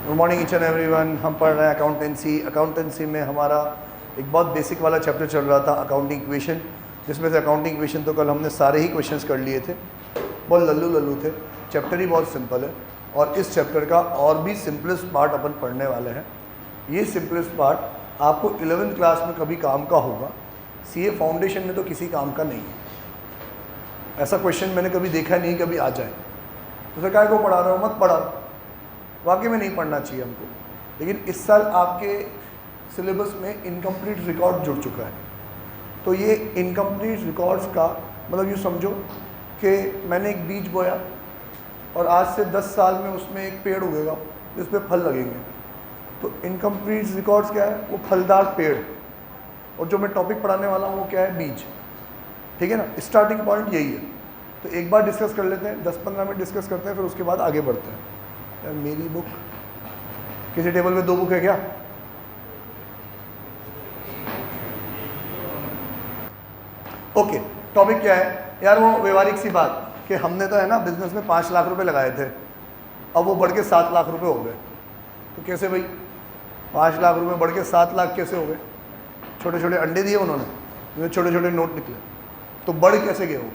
Good morning each and everyone. हम पढ़ रहे हैं अकाउंटेंसी में हमारा एक बहुत बेसिक वाला चैप्टर चल रहा था, अकाउंटिंग इक्वेशन, जिसमें से अकाउंटिंग इक्वेशन तो कल हमने सारे ही क्वेश्चंस कर लिए थे। बहुत लल्लू थे, चैप्टर ही बहुत सिंपल है और इस चैप्टर का और भी सिंपलेस्ट पार्ट अपन पढ़ने वाले हैं। ये सिंपलेस्ट पार्ट आपको 11th क्लास में कभी काम का होगा, सीए फाउंडेशन में तो किसी काम का नहीं है। ऐसा क्वेश्चन मैंने कभी देखा नहीं कभी आ जाए तो सरकार को पढ़ा रहे हो, मत पढ़ाओ, वाकई में नहीं पढ़ना चाहिए हमको। लेकिन इस साल आपके सिलेबस में इनकम्प्लीट रिकॉर्ड जुड़ चुका है, तो ये इनकम्प्लीट रिकॉर्ड्स का मतलब यूँ समझो कि मैंने एक बीज बोया और आज से 10 साल में उसमें एक पेड़ उगेगा जिस पे फल लगेंगे। तो इनकम्प्लीट रिकॉर्ड्स क्या है? वो फलदार पेड़। और जो मैं टॉपिक पढ़ाने वाला हूँ वो क्या है? बीज। ठीक है ना, स्टार्टिंग पॉइंट यही है। तो एक बार डिस्कस कर लेते हैं, 10-15 मिनट डिस्कस करते हैं, फिर उसके बाद आगे बढ़ते हैं। यार मेरी बुक किसी टेबल पे 2 बुक है क्या? ओके, टॉपिक क्या है यार? वो व्यवहारिक सी बात कि हमने तो है ना बिजनेस में 5 लाख रुपए लगाए थे, अब वो बढ़ के 7 लाख रुपए हो गए। तो कैसे भाई 5 लाख रुपए बढ़ के 7 लाख कैसे हो गए? छोटे छोटे अंडे दिए उन्होंने, छोटे छोटे नोट निकले, तो बढ़ कैसे गए? वो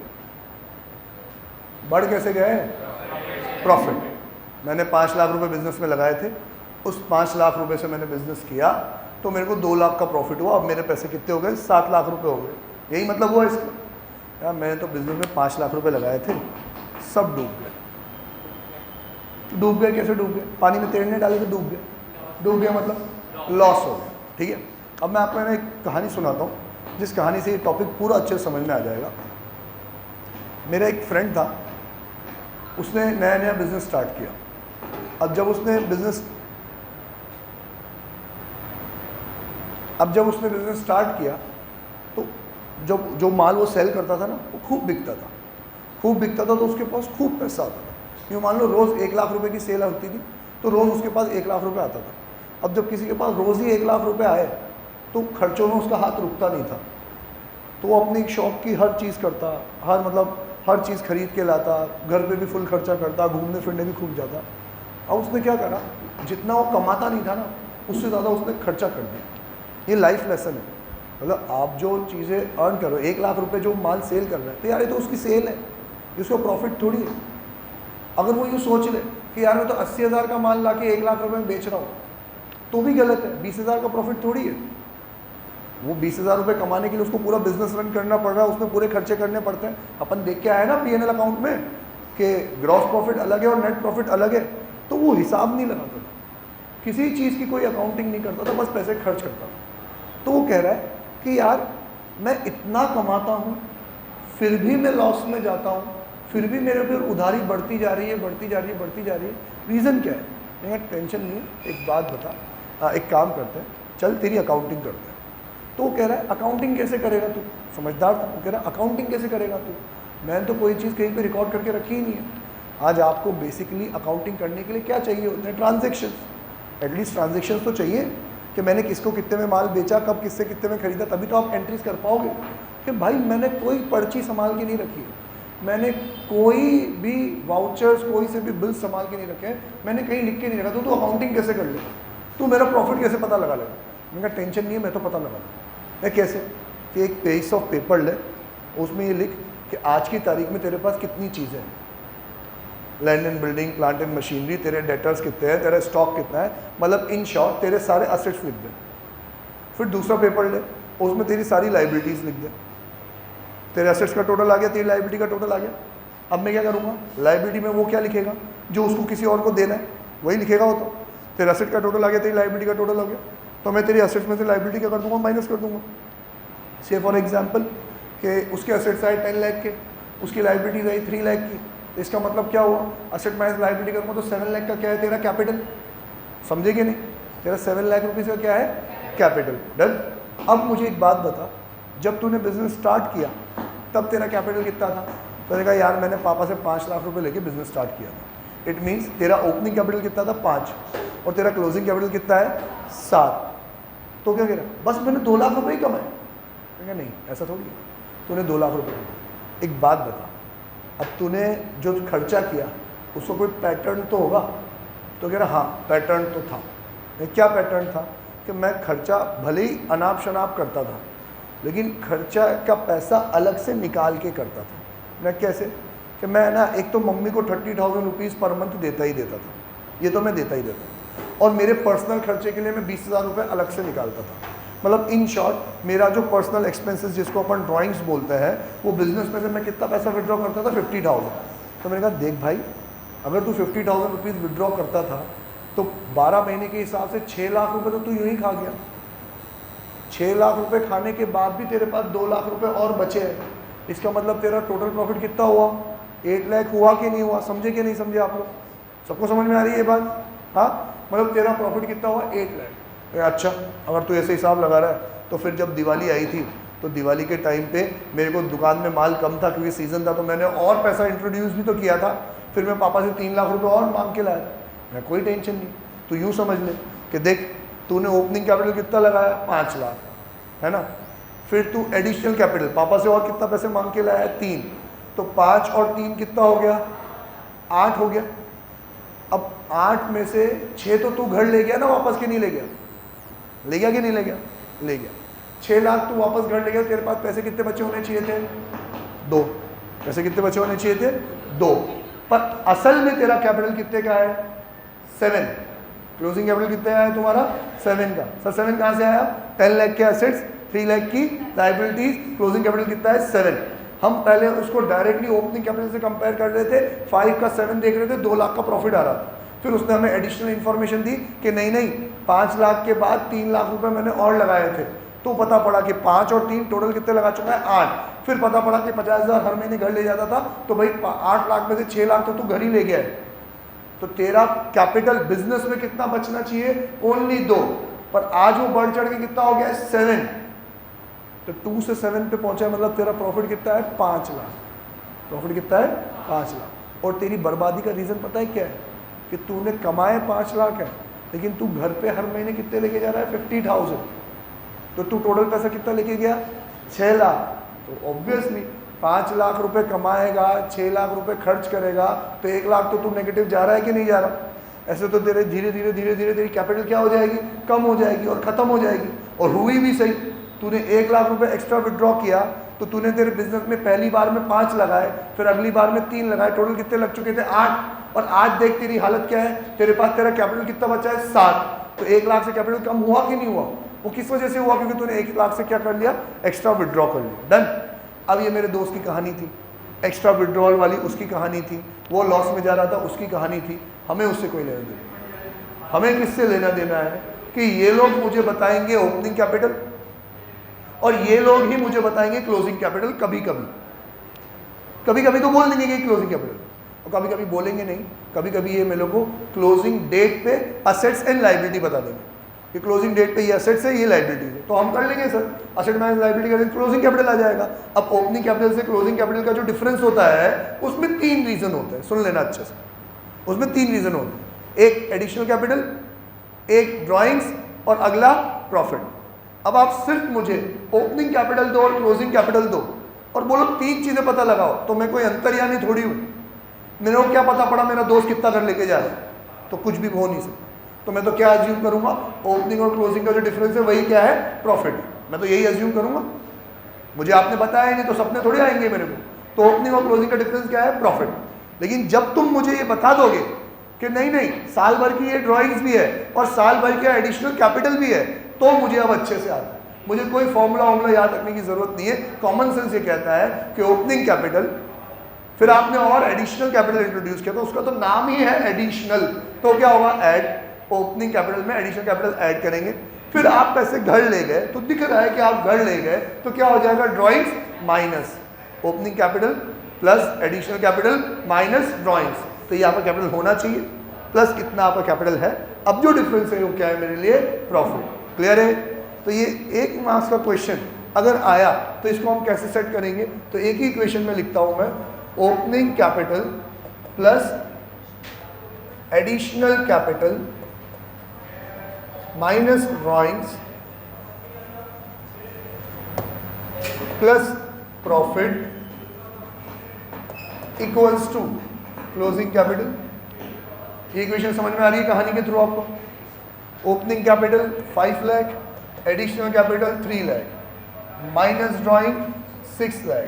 बढ़ कैसे गए? प्रॉफिट। मैंने 5 लाख रुपए बिजनेस में लगाए थे, उस 5 लाख रुपए से मैंने बिजनेस किया तो मेरे को 2 लाख का प्रॉफिट हुआ। अब मेरे पैसे कितने हो गए? 7 लाख रुपए हो गए। यही मतलब हुआ इसका। यार मैंने तो बिजनेस में 5 लाख रुपए लगाए थे, सब डूब गए। डूब गए कैसे डूब गए? पानी में तेल नहीं डाले तो डूब गए। डूब गया मतलब लॉस हो गया। ठीक है, अब मैं आपको एक कहानी सुनाता हूँ जिस कहानी से ये टॉपिक पूरा अच्छे से समझ में आ जाएगा। मेरा एक फ्रेंड था, उसने नया नया बिजनेस स्टार्ट किया। अब जब उसने बिजनेस स्टार्ट किया तो जो माल वो सेल करता था ना, वो खूब बिकता था तो उसके पास खूब पैसा आता था। यूँ मान लो रोज़ 1 लाख रुपए की सेल होती थी तो रोज़ उसके पास 1 लाख रुपए आता था। अब जब किसी के पास रोज़ ही 1 लाख रुपए आए तो खर्चों में उसका हाथ रुकता नहीं था, तो वो अपनी शौक की हर चीज़ करता, हर चीज़ खरीद के लाता, घर पे भी फुल खर्चा करता, घूमने फिरने भी खूब जाता। अब उसने क्या करा, जितना वो कमाता नहीं था ना उससे ज़्यादा उसने खर्चा कर दिया। ये लाइफ लेसन है। मतलब आप जो चीज़ें अर्न करो, 1 लाख रुपए जो माल सेल कर रहे हैं तो यार ये तो उसकी सेल है, इसको प्रॉफिट थोड़ी है। अगर वो यूँ सोच ले कि यार मैं तो 80,000 का माल ला के 1 लाख रुपये में बेच रहा हूँ तो भी गलत है। 20,000 का प्रॉफिट थोड़ी है। वो 20,000 रुपये कमाने के लिए उसको पूरा बिजनेस रन करना पड़ रहा है, उसमें पूरे खर्चे करने पड़ते हैं। अपन देख के आए ना पीएनएल अकाउंट में कि ग्रॉस प्रॉफिट अलग है और नेट प्रॉफिट अलग है, तो वो हिसाब नहीं लगाता था, किसी चीज़ की कोई अकाउंटिंग नहीं करता था, बस पैसे खर्च करता था। तो वो कह रहा है कि यार मैं इतना कमाता हूँ फिर भी मैं लॉस में जाता हूँ, फिर भी मेरे ऊपर उधारी बढ़ती जा रही है। रीज़न क्या है? मैंने टेंशन नहीं है, एक बात बता, एक काम करते हैं, चल तेरी अकाउंटिंग करते हैं। तो वो कह रहा है अकाउंटिंग कैसे करेगा तू? समझदार था। वो कह रहा है अकाउंटिंग कैसे करेगा तू? मैंने तो कोई चीज़ कहीं पे रिकॉर्ड करके रखी ही नहीं है। आज आपको बेसिकली अकाउंटिंग करने के लिए क्या चाहिए होते हैं? ट्रांजेक्शन्स। एटलीस्ट ट्रांजेक्शन्स तो चाहिए कि मैंने किसको कितने में माल बेचा, कब किससे कितने में खरीदा, तभी तो आप एंट्रीज कर पाओगे कि भाई मैंने कोई पर्ची संभाल के नहीं रखी है, मैंने कोई भी वाउचर्स, कोई से भी बिल संभाल के नहीं रखे हैं, मैंने कहीं लिख के नहीं रखा। तो अकाउंटिंग कैसे कर लेगा? तू मेरा प्रॉफिट कैसे पता लगा लेगा? मैंने कहा टेंशन नहीं है, मैं तो पता लगा लूँ। मैं कैसे? कि एक पेज ऑफ पेपर ले, उसमें ये लिख कि आज की तारीख में तेरे पास कितनी चीज़ें हैं, land and building, plant and machinery, तेरे डेटर्स कितने हैं, तेरा स्टॉक कितना है, मतलब इन शॉर्ट तेरे सारे असेट्स लिख दे। फिर दूसरा पेपर ले, उसमें तेरी सारी लाइबिलिटीज़ लिख दे। तेरे असेट्स का टोटल आ गया, तेरी लाइबिलिटी का टोटल आ गया। अब मैं क्या करूँगा? लाइबिलिटी में वो क्या लिखेगा जो उसको किसी और को देना है, वही लिखेगा। वो तो तेरे असेट का टोटल आ गया, तेरी लाइबिलिटी का टोटल हो गया, तो मैं तेरी असेट्स में से लाइबिलिटी क्या कर दूँगा? माइनस कर दूँगा। से फॉर एग्जाम्पल कि उसके असेट्स आए 10 लाख के, उसकी लाइबिलिटीज आई 3 लाख की, इसका मतलब क्या हुआ? असेट माइनस लाइबिलिटी करूँगा तो 7 लाख का क्या है? तेरा कैपिटल। समझेगे नहीं? तेरा 7 लाख रुपीज़ का क्या है? कैपिटल। डन। अब मुझे एक बात बता, जब तूने बिजनेस स्टार्ट किया तब तेरा कैपिटल कितना था? तो मैंने कहा यार मैंने पापा से 5 लाख रुपए लेके बिजनेस स्टार्ट किया था। इट मीन्स तेरा ओपनिंग कैपिटल कितना था? 5, और तेरा क्लोजिंग कैपिटल कितना है? 7। तो क्या कह रहा? बस मैंने 2 लाख रुपये ही कमाए। मैंने कहा नहीं, ऐसा थोड़ी है, तूने 2 लाख रुपये कमाए। एक बात बता, अब तूने जो खर्चा किया उसका कोई पैटर्न तो होगा, तो कह रहा हाँ पैटर्न तो था। क्या पैटर्न था कि मैं खर्चा भले ही अनाप शनाप करता था, लेकिन खर्चा का पैसा अलग से निकाल के करता था। मैं कैसे कि मैं ना एक तो मम्मी को 30,000 रुपीज़ पर मंथ देता ही देता था, ये तो मैं देता ही देता था, और मेरे पर्सनल खर्चे के लिए मैं 20,000 रुपये अलग से निकालता था। मतलब इन शॉर्ट मेरा जो पर्सनल एक्सपेंसेस जिसको अपन ड्राइंग्स बोलते हैं, वो बिजनेस में से मैं कितना पैसा विड्रॉ करता था 50,000। तो मैंने कहा देख भाई, अगर तू 50,000 रुपीज़ विड्रॉ करता था तो 12 महीने के हिसाब से 6 लाख रुपए तो तू यूँ ही खा गया। 6 लाख रुपए खाने के बाद भी तेरे पास 2 लाख रुपए और बचे हैं। इसका मतलब तेरा टोटल प्रॉफिट कितना हुआ? 8 लाख हुआ कि नहीं हुआ? समझे कि नहीं समझे आप लोग? सबको समझ में आ रही है ये बात? हाँ, मतलब तेरा प्रॉफिट कितना हुआ? 8 लाख। अच्छा, अगर तू ऐसे हिसाब लगा रहा है तो फिर जब दिवाली आई थी तो दिवाली के टाइम पे मेरे को दुकान में माल कम था क्योंकि सीज़न था, तो मैंने और पैसा इंट्रोड्यूस भी तो किया था। फिर मैं पापा से 3 लाख रुपए और मांग के लाया था। मैं कोई टेंशन नहीं, तो यूँ समझ ले कि देख तूने ओपनिंग कैपिटल कितना लगाया? 5 लाख, है ना। फिर तू एडिशनल कैपिटल पापा से और कितना पैसे मांग के लाया? 3। तो 5 और 3 कितना हो गया? 8 हो गया। अब 8 में से 6 तो तू घर ले गया ना वापस, के नहीं ले गया? ले गया कि नहीं ले गया? ले गया। 6 लाख तू वापस घर ले गया। तेरे पास पैसे कितने बचे होने चाहिए थे? 2। पैसे कितने बचे होने चाहिए थे? 2। पर असल में तेरा कैपिटल कितने का है? 7। क्लोजिंग कैपिटल कितने आया तुम्हारा? 7 का। सर 7 कहाँ से आया? 10 लाख के एसेट्स, 3 लाख की लाइबिलिटीज, क्लोजिंग कैपिटल कितना है? 7। हम पहले उसको डायरेक्टली ओपनिंग कैपिटल से कंपेयर कर रहे थे, 5 का 7 देख रहे थे, 2 लाख का प्रॉफिट आ रहा था। फिर उसने हमें एडिशनल इन्फॉर्मेशन दी कि नहीं नहीं 5 लाख के बाद 3 लाख रुपए मैंने और लगाए थे। तो पता पड़ा कि 5 और 3 टोटल कितने लगा चुका है? 8। फिर पता पड़ा कि 50,000 हर महीने घर ले जाता था, तो भाई 8 लाख में से 6 लाख तो तू घर ही ले गया है। तो तेरा कैपिटल बिजनेस में कितना बचना चाहिए? ओनली 2। पर आज वो बढ़ चढ़ के कितना हो गया है? 7। तो 2 से 7 पे पहुंचा, मतलब तेरा प्रॉफिट कितना है? 5 लाख। प्रॉफिट कितना है? 5 लाख। और तेरी बर्बादी का रीज़न पता है क्या है? कि तूने कमाए 5 लाख है, लेकिन तू घर पे हर महीने कितने लेके जा रहा है? 50,000। तो तू टोटल पैसा कितना लेके गया? 6 लाख। तो ऑब्वियसली 5 लाख रुपए कमाएगा, 6 लाख रुपए खर्च करेगा, तो 1 लाख तो तू नेगेटिव जा रहा है कि नहीं जा रहा? ऐसे तो तेरे धीरे धीरे धीरे धीरे तेरी कैपिटल क्या हो जाएगी? कम हो जाएगी और ख़त्म हो जाएगी। और हुई भी सही। तूने 1 लाख रुपए एक्स्ट्रा विड्रॉ किया, तो तूने तेरे बिजनेस में पहली बार में 5 लगाए, फिर अगली बार में 3 लगाए, टोटल कितने लग चुके थे? 8। और आज देख तेरी हालत क्या है? तेरे पास तेरा कैपिटल कितना बचा है? 7। तो 1 लाख से कैपिटल कम हुआ कि नहीं हुआ? वो किस वजह से हुआ? क्योंकि तूने 1 लाख से क्या कर लिया? एक्स्ट्रा विड्रॉ कर लिया। डन। अब ये मेरे दोस्त की कहानी थी, एक्स्ट्रा विड्रॉल वाली उसकी कहानी थी, वो लॉस में जा रहा था उसकी कहानी थी। हमें उससे कोई लेना देना, हमें किससे लेना देना है कि ये लोग मुझे बताएंगे ओपनिंग कैपिटल और ये लोग ही मुझे बताएंगे क्लोजिंग कैपिटल। कभी कभी कभी कभी तो बोल देंगे कि क्लोजिंग कैपिटल, और कभी कभी बोलेंगे नहीं। कभी कभी ये मेरे को क्लोजिंग डेट पे असेट्स एंड लाइबिलिटी बता देंगे कि क्लोजिंग डेट पे ये असेट्स है, ये लाइबिलिटी है, तो हम कर लेंगे सर असेट माइनस लाइबिलिटी करेंगे, क्लोजिंग कैपिटल आ जाएगा। अब ओपनिंग कैपिटल से क्लोजिंग कैपिटल का जो डिफरेंस होता है उसमें 3 रीजन होते हैं। सुन लेना अच्छे से, उसमें 3 रीजन होते हैं। एक एडिशनल कैपिटल, एक ड्राइंग्स और अगला प्रॉफिट। अब आप सिर्फ मुझे ओपनिंग कैपिटल दो और क्लोजिंग कैपिटल दो और बोलो 3 चीजें पता लगाओ, तो मैं कोई अंतर्यामी थोड़ी हूँ। मेरे को क्या पता पड़ा मेरा दोस्त कितना कर लेके जा रहा है? तो कुछ भी हो नहीं सकता। तो मैं तो क्या अज्यूम करूंगा? ओपनिंग और क्लोजिंग का जो डिफरेंस है वही क्या है? प्रॉफिट। मैं तो यही अज्यूम करूंगा। मुझे आपने बताया ही नहीं तो सपने थोड़ी आएंगे मेरे को। तो ओपनिंग और क्लोजिंग का डिफरेंस क्या है? प्रॉफिट। लेकिन जब तुम मुझे ये बता दोगे कि नहीं नहीं साल भर की ये ड्रॉइंग्स भी है और साल भर का एडिशनल कैपिटल भी है, तो मुझे अब अच्छे से आता है। मुझे कोई फॉर्मूला वॉर्मूला याद रखने की जरूरत नहीं है। कॉमन सेंस ये कहता है कि ओपनिंग कैपिटल, फिर आपने और एडिशनल कैपिटल इंट्रोड्यूस किया, तो उसका तो नाम ही है एडिशनल। तो क्या होगा? ऐड। ओपनिंग कैपिटल में एडिशनल कैपिटल ऐड करेंगे। फिर आप पैसे घर ले गए, तो दिख रहा है कि आप घर ले गए, तो क्या हो जाएगा? Drawings minus opening capital plus additional capital minus drawings. तो ये आपका कैपिटल होना चाहिए प्लस इतना आपका कैपिटल है। अब जो डिफरेंस है वो क्या है मेरे लिए? प्रॉफिट। क्लियर है? तो ये 1 मार्क्स का क्वेश्चन अगर आया तो इसको हम कैसे सेट करेंगे? तो एक ही इक्वेशन में लिखता हूं मैं, opening capital plus additional capital minus drawings plus profit equals to closing capital ये इक्वेशन समझ में आ रही है कहानी के थ्रू आपको? Opening capital 5 lakh, additional capital 3 lakh, minus drawing 6 lakh,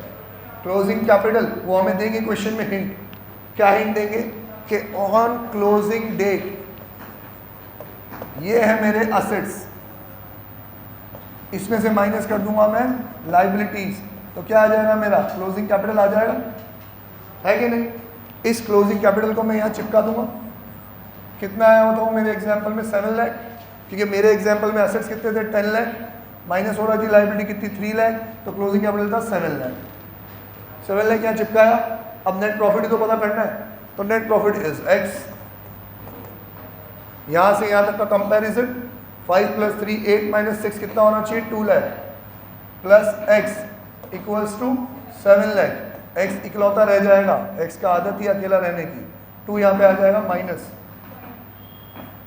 closing capital वो हमें देंगे क्वेश्चन में हिंट। क्या हिंट देंगे कि ऑन क्लोजिंग डेट ये है मेरे असेट्स, इसमें से माइनस कर दूंगा मैं लाइबिलिटीज, तो क्या आ जाएगा मेरा क्लोजिंग कैपिटल आ जाएगा, है कि नहीं? इस क्लोजिंग कैपिटल को मैं यहाँ चिपका दूंगा। कितना आया बताओ मेरे एग्जांपल में? 7 लाख, क्योंकि मेरे एग्जांपल में एसेट्स कितने थे? 10 लाख, माइनस हो रहा थी लाइबिलिटी कितनी? 3 लाख, तो क्लोजिंग कैपिटल था 7 लाख। 7 लाख यहाँ चिपकाया। अब नेट प्रॉफिट ही तो पता करना है, तो नेट प्रॉफिट इज एक्स। यहाँ से यहाँ तक का कंपेरिजन 5 + 3 8 - 6 कितना होना चाहिए? 2 lakh plus x equals to 7 lakh. X इकलौता रह जाएगा, एक्स का आदत ही अकेला रहने की, 2 यहाँ पे आ जाएगा minus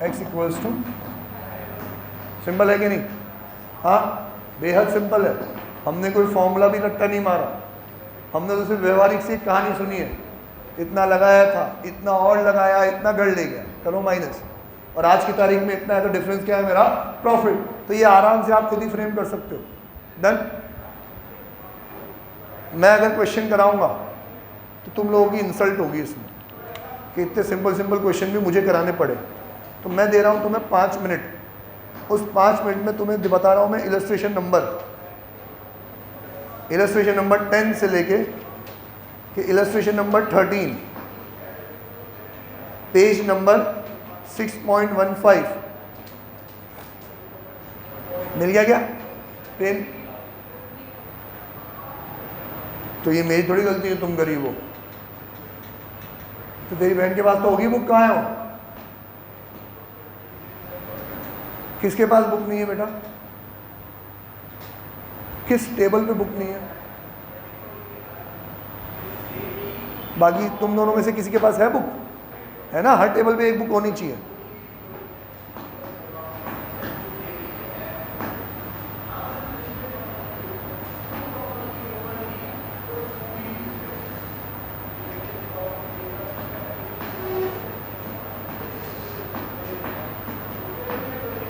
x equals to. Simple है कि नहीं? हाँ, बेहद सिंपल है। हमने कोई फॉर्मूला भी रट्टा नहीं मारा, हमने तो सिर्फ व्यवहारिक सी कहानी सुनी है। इतना लगाया था, इतना और लगाया, इतना गढ़ ले गया, करो माइनस, और आज की तारीख में इतना है, तो डिफरेंस क्या है मेरा? प्रॉफिट। तो ये आराम से आप खुद ही फ्रेम कर सकते हो। डन। मैं अगर क्वेश्चन कराऊंगा तो तुम लोगों की इंसल्ट होगी इसमें कि इतने सिंपल सिंपल क्वेश्चन भी मुझे कराने पड़े। तो मैं दे रहा हूं तुम्हें 5 मिनट, उस 5 मिनट में तुम्हें बता रहा हूं मैं इलस्ट्रेशन नंबर 10 से लेके कि इलस्ट्रेशन नंबर 13, पेज नंबर 6.15। मिल गया क्या पेन? तो ये मेरी थोड़ी गलती है, तुम गरीब हो। तो तेरी बहन के पास तो होगी बुक, कहाँ है वो? किसके पास बुक नहीं है बेटा? किस टेबल पे बुक नहीं है? बाकी तुम दोनों में से किसी के पास है बुक? है ना, हर टेबल पे एक बुक होनी चाहिए।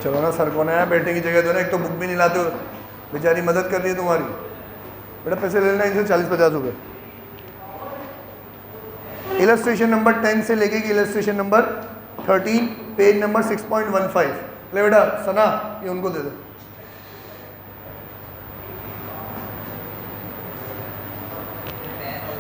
चलो ना, सर कौन आया? बैठने की जगह दो ना, एक तो बुक भी नहीं लाते हो, बेचारी मदद कर रही है तुम्हारी। बेटा पैसे ले लेना इनसे 40-50 रुपये। इलस्ट्रेशन नंबर 10 से लेके इलस्ट्रेशन नंबर 13, पेज नंबर 6.15। ले बेटा सना, ये उनको दे दे।